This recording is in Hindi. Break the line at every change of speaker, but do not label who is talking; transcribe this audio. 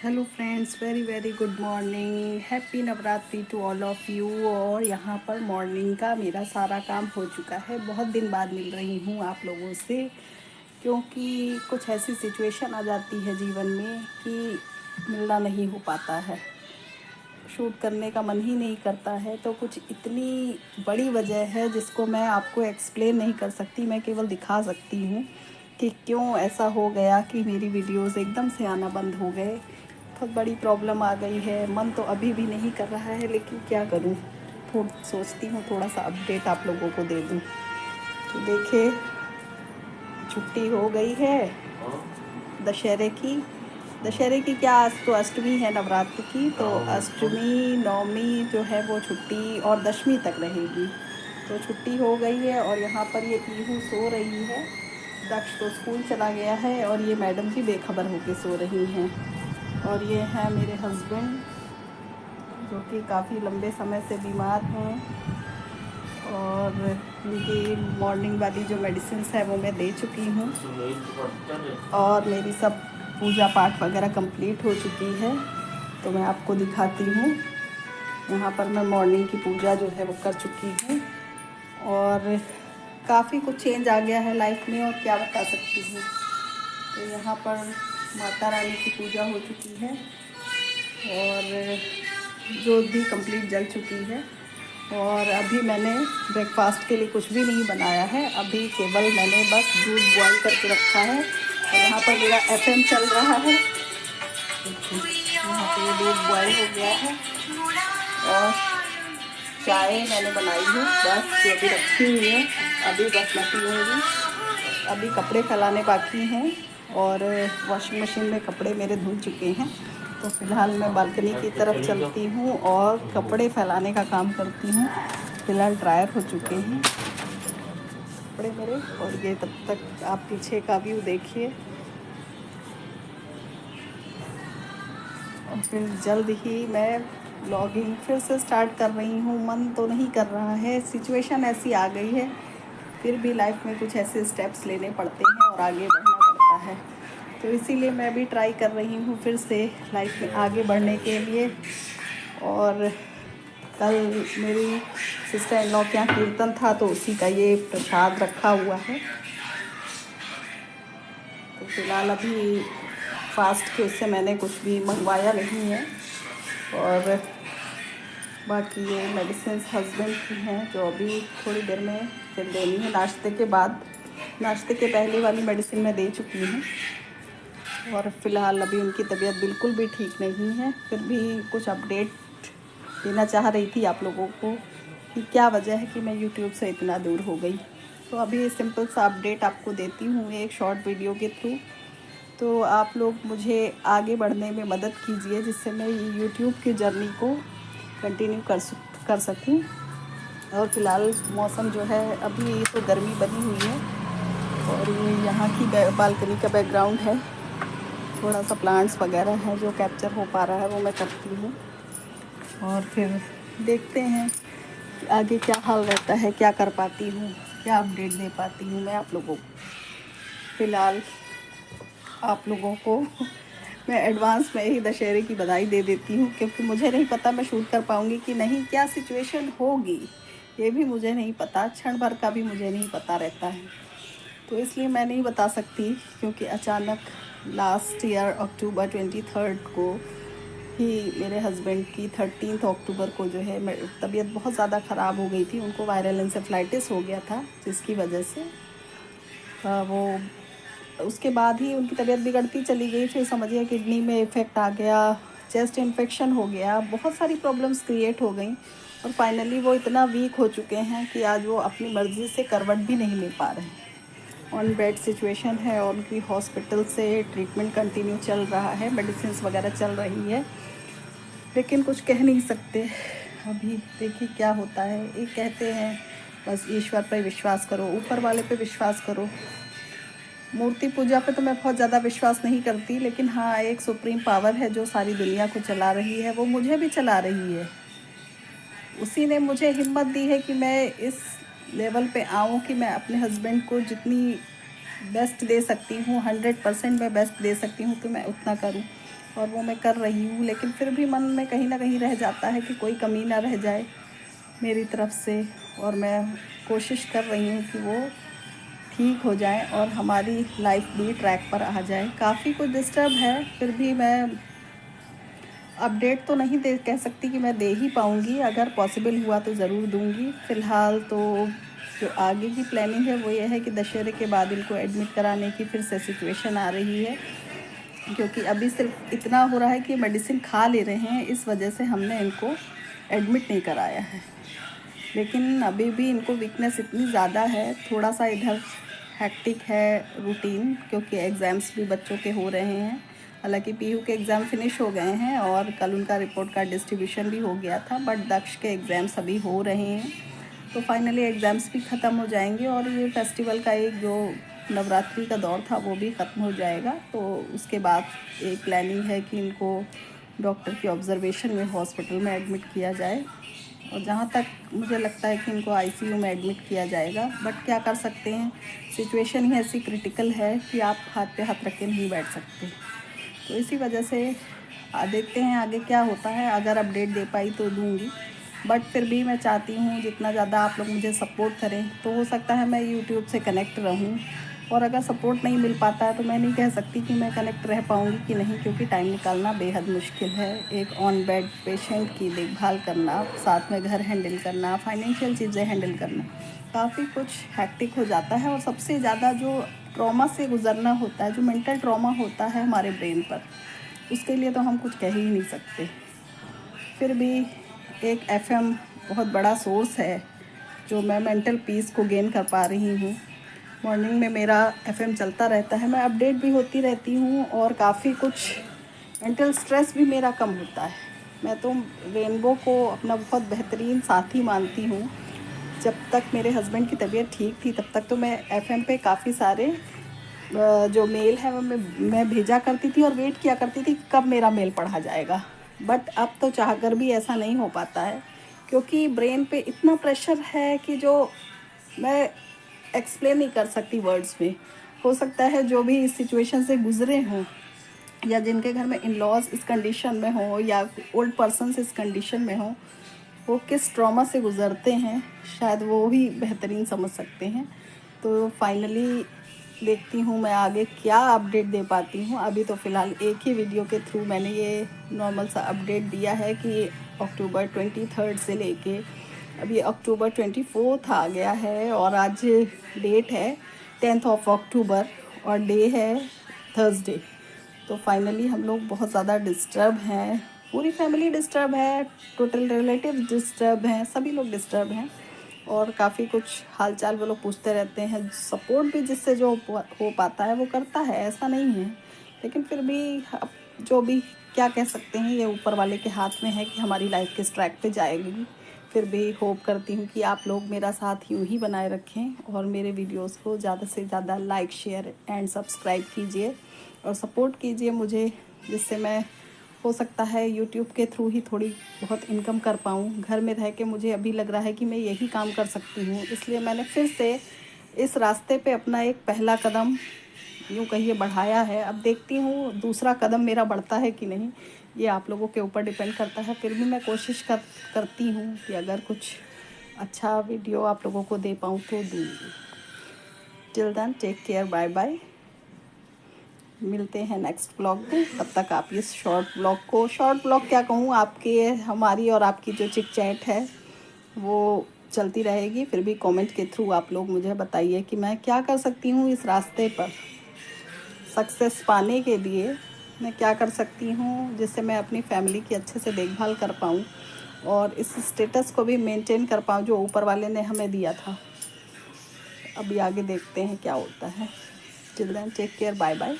Hello friends, very very good morning. Happy Navratri to all of you. और यहाँ पर मॉर्निंग का मेरा सारा काम हो चुका है। बहुत दिन बाद मिल रही हूँ आप लोगों से, क्योंकि कुछ ऐसी सिचुएशन आ जाती है जीवन में कि मिलना नहीं हो पाता है, शूट करने का मन ही नहीं करता है। तो कुछ इतनी बड़ी वजह है जिसको मैं आपको एक्सप्लेन नहीं कर सकती, मैं केवल दिखा सकती हूँ कि क्यों ऐसा हो गया कि मेरी वीडियोस एकदम से आना बंद हो गए। बहुत बड़ी प्रॉब्लम आ गई है। मन तो अभी भी नहीं कर रहा है, लेकिन क्या करूँ, सोचती हूँ थोड़ा सा अपडेट आप लोगों को दे दूँ। तो देखिए, छुट्टी हो गई है दशहरे की क्या, आज तो अष्टमी है नवरात्र की। तो अष्टमी नवमी जो है वो छुट्टी और दशमी तक रहेगी। तो छुट्टी हो गई है और यहाँ पर ये पीहू सो रही है। दक्ष तो स्कूल चला गया है और ये मैडम भी बेखबर होके सो रही हैं। और ये हैं मेरे हस्बैंड, जो कि काफ़ी लंबे समय से बीमार हैं। और उनकी मॉर्निंग वाली जो मेडिसिन है वो मैं दे चुकी हूँ, और मेरी सब पूजा पाठ वगैरह कंप्लीट हो चुकी है। तो मैं आपको दिखाती हूँ। यहाँ पर मैं मॉर्निंग की पूजा जो है वो कर चुकी हूँ, और काफ़ी कुछ चेंज आ गया है लाइफ में, और क्या बता सकती हूँ। तो यहाँ पर माता रानी की पूजा हो चुकी है, और जोत भी कंप्लीट जल चुकी है। और अभी मैंने ब्रेकफास्ट के लिए कुछ भी नहीं बनाया है। अभी केवल मैंने बस दूध बॉईल करके रखा है, और यहाँ पर मेरा एफएम चल रहा है। यहाँ पे दूध बॉईल हो गया है, और चाय मैंने बनाई है बस, जो अभी रखी हुई है। अभी बस मैं पीऊँगी। अभी कपड़े फैलाने बाकी हैं, और वॉशिंग मशीन में कपड़े मेरे धुल चुके हैं। तो फ़िलहाल मैं बालकनी की तरफ चलती हूँ और कपड़े फैलाने का काम करती हूँ। फ़िलहाल ड्रायर हो चुके हैं कपड़े मेरे। और ये तब तक आप पीछे का व्यू देखिए। और फिर जल्द ही मैं ब्लॉगिंग फिर से स्टार्ट कर रही हूँ। मन तो नहीं कर रहा है, सिचुएशन ऐसी आ गई है। फिर भी लाइफ में कुछ ऐसे स्टेप्स लेने पड़ते हैं और आगे बढ़ना पड़ता है। तो इसीलिए मैं भी ट्राई कर रही हूँ फिर से लाइफ में आगे बढ़ने के लिए। और कल मेरी सिस्टर इन लॉ के यहाँ कीर्तन था, तो उसी का ये प्रसाद रखा हुआ है। तो फ़िलहाल अभी फास्ट के उससे मैंने कुछ भी मंगवाया नहीं है। और बाकी ये मेडिसिन हस्बैंड की हैं, जो अभी थोड़ी देर में फिर देनी है नाश्ते के बाद। नाश्ते के पहले वाली मेडिसिन मैं दे चुकी हूँ। और फ़िलहाल अभी उनकी तबीयत बिल्कुल भी ठीक नहीं है। फिर भी कुछ अपडेट देना चाह रही थी आप लोगों को कि क्या वजह है कि मैं यूट्यूब से इतना दूर हो गई। तो अभी सिंपल सा अपडेट आपको देती हूँ एक शॉर्ट वीडियो के थ्रू। तो आप लोग मुझे आगे बढ़ने में मदद कीजिए, जिससे मैं यूट्यूब की जर्नी को कंटिन्यू कर सकूँ। और फ़िलहाल मौसम जो है, अभी तो गर्मी बनी हुई है। और ये यहाँ की बालकनी का बैकग्राउंड है। थोड़ा सा प्लांट्स वगैरह है जो कैप्चर हो पा रहा है, वो मैं करती हूँ। और फिर देखते हैं कि आगे क्या हाल रहता है, क्या कर पाती हूँ, क्या अपडेट दे पाती हूँ मैं आप लोगों को। फ़िलहाल आप लोगों को मैं एडवांस में ही दशहरे की बधाई दे देती हूँ, क्योंकि मुझे नहीं पता मैं शूट कर पाऊँगी कि नहीं, क्या सिचुएशन होगी ये भी मुझे नहीं पता। क्षण भर का भी मुझे नहीं पता रहता है। तो इसलिए मैं नहीं बता सकती, क्योंकि अचानक लास्ट ईयर अक्टूबर 23 को ही मेरे हस्बैंड की 13 अक्टूबर को जो है तबीयत बहुत ज़्यादा ख़राब हो गई थी। उनको वायरल इंसेफ्लाइटिस हो गया था, जिसकी वजह से वो उसके बाद ही उनकी तबीयत बिगड़ती चली गई। फिर समझिए किडनी में इफ़ेक्ट आ गया, चेस्ट इन्फेक्शन हो गया, बहुत सारी प्रॉब्लम्स क्रिएट हो गई। और फाइनली वो इतना वीक हो चुके हैं कि आज वो अपनी मर्ज़ी से करवट भी नहीं ले पा रहे हैं। ऑन बेड सिचुएशन है, और उनकी हॉस्पिटल से ट्रीटमेंट कंटिन्यू चल रहा है, मेडिसिन वगैरह चल रही है। लेकिन कुछ कह नहीं सकते। अभी देखिए क्या होता है। एक कहते हैं बस ईश्वर पर विश्वास करो, ऊपर वाले पे विश्वास करो। मूर्ति पूजा पे तो मैं बहुत ज़्यादा विश्वास नहीं करती, लेकिन हाँ, एक सुप्रीम पावर है जो सारी दुनिया को चला रही है, वो मुझे भी चला रही है। उसी ने मुझे हिम्मत दी है कि मैं इस लेवल पे आऊँ कि मैं अपने हस्बैंड को जितनी बेस्ट दे सकती हूँ, 100% मैं बेस्ट दे सकती हूँ, तो मैं उतना करूँ। और वो मैं कर रही हूँ, लेकिन फिर भी मन में कहीं ना कहीं रह जाता है कि कोई कमी ना रह जाए मेरी तरफ से। और मैं कोशिश कर रही हूँ कि वो ठीक हो जाए और हमारी लाइफ भी ट्रैक पर आ जाए। काफ़ी कुछ डिस्टर्ब है, फिर भी मैं अपडेट तो नहीं दे कह सकती कि मैं दे ही पाऊँगी, अगर पॉसिबल हुआ तो ज़रूर दूँगी। फ़िलहाल तो जो आगे की प्लानिंग है वो ये है कि दशहरे के बाद इनको एडमिट कराने की फिर से सिचुएशन आ रही है, क्योंकि अभी सिर्फ इतना हो रहा है कि मेडिसिन खा ले रहे हैं, इस वजह से हमने इनको एडमिट नहीं कराया है। लेकिन अभी भी इनको वीकनेस इतनी ज़्यादा है, थोड़ा सा इधर हैक्टिक है रूटीन, क्योंकि एग्ज़ाम्स भी बच्चों के हो रहे हैं। हालांकि पीयू के एग्ज़ाम फिनिश हो गए हैं और कल उनका रिपोर्ट कार्ड डिस्ट्रीब्यूशन भी हो गया था, बट दक्ष के एग्ज़ाम्स अभी हो रहे हैं। तो फाइनली एग्ज़ाम्स भी ख़त्म हो जाएंगे और ये फेस्टिवल का एक जो नवरात्रि का दौर था वो भी ख़त्म हो जाएगा। तो उसके बाद एक प्लानिंग है कि इनको डॉक्टर की ऑब्जर्वेशन में हॉस्पिटल में एडमिट किया जाए, और जहाँ तक मुझे लगता है कि इनको आईसीयू में एडमिट किया जाएगा। बट क्या कर सकते हैं, सिचुएशन ही ऐसी क्रिटिकल है कि आप हाथ पे हाथ रख के नहीं बैठ सकते। तो इसी वजह से देखते हैं आगे क्या होता है। अगर अपडेट दे पाई तो दूंगी, बट फिर भी मैं चाहती हूँ जितना ज़्यादा आप लोग मुझे सपोर्ट करें, तो हो सकता है मैं यूट्यूब से कनेक्ट रहूँ। और अगर सपोर्ट नहीं मिल पाता है तो मैं नहीं कह सकती कि मैं कनेक्ट रह पाऊँगी कि नहीं, क्योंकि टाइम निकालना बेहद मुश्किल है। एक ऑन बेड पेशेंट की देखभाल करना, साथ में घर हैंडल करना, फाइनेंशियल चीज़ें हैंडल करना, काफ़ी कुछ हैक्टिक हो जाता है। और सबसे ज़्यादा जो ट्रॉमा से गुजरना होता है, जो मेंटल ट्रॉमा होता है हमारे ब्रेन पर, उसके लिए तो हम कुछ कह ही नहीं सकते। फिर भी एक एफएम बहुत बड़ा सोर्स है जो मैं मेंटल पीस को गेन कर पा रही हूँ। मॉर्निंग में मेरा एफएम चलता रहता है, मैं अपडेट भी होती रहती हूँ और काफ़ी कुछ मेंटल स्ट्रेस भी मेरा कम होता है। मैं तो रेनबो को अपना बहुत बेहतरीन साथी मानती हूँ। जब तक मेरे हस्बैंड की तबीयत ठीक थी तब तक तो मैं एफएम पे काफ़ी सारे जो मेल है मैं भेजा करती थी और वेट किया करती थी कब मेरा मेल पढ़ा जाएगा। बट अब तो चाहकर भी ऐसा नहीं हो पाता है, क्योंकि ब्रेन पे इतना प्रेशर है कि जो मैं एक्सप्लेन नहीं कर सकती वर्ड्स में। हो सकता है जो भी इस सिचुएशन से गुजरे हों, या जिनके घर में इन लॉज इस कंडीशन में हो, या ओल्ड पर्सन इस कंडीशन में हो, वो किस ट्रॉमा से गुज़रते हैं, शायद वो ही बेहतरीन समझ सकते हैं। तो फाइनली देखती हूँ मैं आगे क्या अपडेट दे पाती हूँ। अभी तो फ़िलहाल एक ही वीडियो के थ्रू मैंने ये नॉर्मल सा अपडेट दिया है कि अक्टूबर 23 से लेके अभी अक्टूबर 24 आ गया है, और आज डेट है 10 अक्टूबर और डे है थर्सडे। तो फाइनली हम लोग बहुत ज़्यादा डिस्टर्ब हैं, पूरी फैमिली डिस्टर्ब है, टोटल रिलेटिव डिस्टर्ब हैं, सभी लोग डिस्टर्ब हैं। और काफ़ी कुछ हाल चाल वो लोग पूछते रहते हैं। सपोर्ट भी जिससे जो हो पाता है वो करता है, ऐसा नहीं है। लेकिन फिर भी अब जो भी क्या कह सकते हैं, ये ऊपर वाले के हाथ में है कि हमारी लाइफ किस ट्रैक पे जाएगी। फिर भी होप करती हूँ कि आप लोग मेरा साथ यूँ ही बनाए रखें और मेरे वीडियोस को ज़्यादा से ज़्यादा लाइक, शेयर एंड सब्सक्राइब कीजिए और सपोर्ट कीजिए मुझे, जिससे मैं हो सकता है यूट्यूब के थ्रू ही थोड़ी बहुत इनकम कर पाऊँ। घर में रह के मुझे अभी लग रहा है कि मैं यही काम कर सकती हूँ, इसलिए मैंने फिर से इस रास्ते पे अपना एक पहला कदम यूँ कहिए बढ़ाया है। अब देखती हूँ दूसरा कदम मेरा बढ़ता है कि नहीं, ये आप लोगों के ऊपर डिपेंड करता है। फिर भी मैं कोशिश करती हूँ कि अगर कुछ अच्छा वीडियो आप लोगों को दे पाऊँ तो दूँगी। Till then take care, bye bye. मिलते हैं नेक्स्ट ब्लॉग में। तब तक आप इस शॉर्ट ब्लॉग क्या कहूँ, आपके हमारी और आपकी जो चिट चैट है वो चलती रहेगी। फिर भी कमेंट के थ्रू आप लोग मुझे बताइए कि मैं क्या कर सकती हूँ इस रास्ते पर सक्सेस पाने के लिए। मैं क्या कर सकती हूँ जिससे मैं अपनी फैमिली की अच्छे से देखभाल कर पाऊँ और इस स्टेटस को भी मेंटेन कर पाऊँ जो ऊपर वाले ने हमें दिया था। अभी आगे देखते हैं क्या होता है। Till then take care, bye bye.